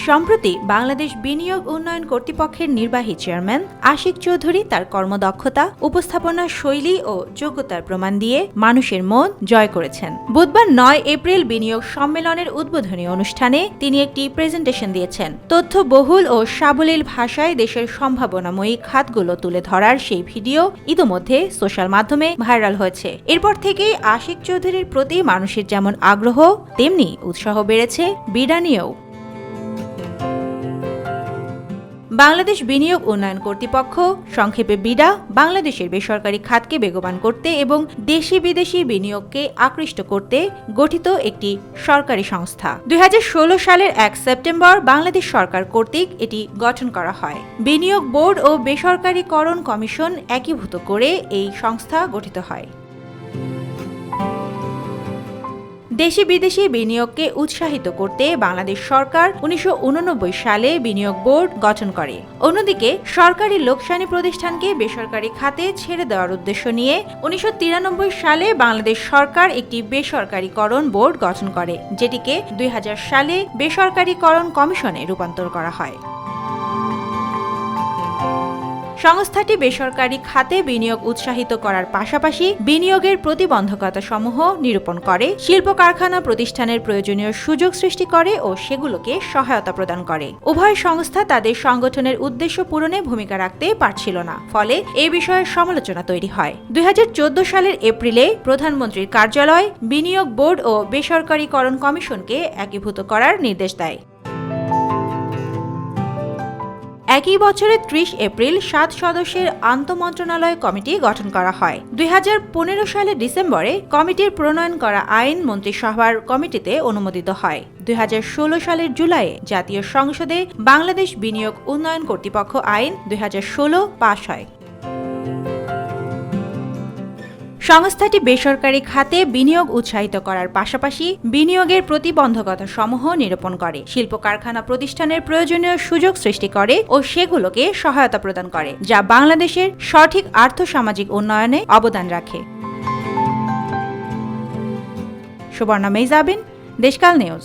সম্প্রতি বাংলাদেশ বিনিয়োগ উন্নয়ন কর্তৃপক্ষের নির্বাহী চেয়ারম্যান আশিক চৌধুরী তার কর্মদক্ষতা, উপস্থাপনা শৈলী ও যোগ্যতার প্রমাণ দিয়ে মানুষের মন জয় করেছেন। বুধবার 9 এপ্রিল বিনিয়োগ সম্মেলনের উদ্বোধনী অনুষ্ঠানে তিনি একটি প্রেজেন্টেশন দিয়েছেন। তথ্যবহুল ও সাবলীল ভাষায় দেশের সম্ভাবনাময়ী খাতগুলো তুলে ধরার সেই ভিডিও ইতোমধ্যে সোশ্যাল মাধ্যমে ভাইরাল হয়েছে। এরপর থেকেই আশিক চৌধুরীর প্রতি মানুষের যেমন আগ্রহ, তেমনি উৎসাহ বেড়েছে বিডা নিয়েও। বাংলাদেশ বিনিয়োগ উন্নয়ন কর্তৃপক্ষ, সংক্ষেপে বিডা, বাংলাদেশের বেসরকারি খাতকে বেগবান করতে এবং দেশি বিদেশি বিনিয়োগকে আকৃষ্ট করতে গঠিত একটি সরকারি সংস্থা। 2016 সালের 1 সেপ্টেম্বর বাংলাদেশ সরকার কর্তৃক এটি গঠন করা হয়। বিনিয়োগ বোর্ড ও বেসরকারীকরণ কমিশন একীভূত করে এই সংস্থা গঠিত হয়। দেশি বিদেশি বিনিয়োগকে উৎসাহিত করতে বাংলাদেশ সরকার 1989 সালে বিনিয়োগ বোর্ড গঠন করে। অন্যদিকে সরকারি লোকসানি প্রতিষ্ঠানকে বেসরকারি খাতে ছেড়ে দেওয়ার উদ্দেশ্য নিয়ে 1993 সালে বাংলাদেশ সরকার একটি বেসরকারীকরণ বোর্ড গঠন করে, যেটিকে 2000 সালে বেসরকারীকরণ কমিশনে রূপান্তর করা হয়। সংস্থাটি বেসরকারি খাতে বিনিয়োগ উৎসাহিত করার পাশাপাশি বিনিয়োগের প্রতিবন্ধকতাসমূহ নিরূপণ করে, শিল্প কারখানা প্রতিষ্ঠানের প্রয়োজনীয় সুযোগ সৃষ্টি করে ও সেগুলোকে সহায়তা প্রদান করে। উভয় সংস্থা তাদের সংগঠনের উদ্দেশ্য পূরণে ভূমিকা রাখতে পারছিল না, ফলে এই বিষয়ে সমালোচনা তৈরি হয়। 2014 সালের এপ্রিলে প্রধানমন্ত্রীর কার্যালয় বিনিয়োগ বোর্ড ও বেসরকারীকরণ কমিশনকে একীভূত করার নির্দেশ দেয়। একই বছরের 30 এপ্রিল 7 সদস্যের আন্তঃমন্ত্রণালয় কমিটি গঠন করা হয়। 2015 সালের ডিসেম্বরে কমিটির প্রণয়ন করা আইন মন্ত্রিসভার কমিটিতে অনুমোদিত হয়। 2016 সালের জুলাইয়ে জাতীয় সংসদে বাংলাদেশ বিনিয়োগ উন্নয়ন কর্তৃপক্ষ আইন 2016 পাস হয়। সংস্থাটি বেসরকারি খাতে বিনিয়োগ উৎসাহিত করার পাশাপাশি বিনিয়োগের প্রতিবন্ধকতা সমূহ নিরূপণ করে, শিল্প কারখানা প্রতিষ্ঠানের প্রয়োজনীয় সুযোগ সৃষ্টি করে ও সেগুলোকে সহায়তা প্রদান করে, যা বাংলাদেশের সঠিক আর্থসামাজিক উন্নয়নে অবদান রাখে। সুবর্ণা মেইজাবিন, দেশকাল নিউজ।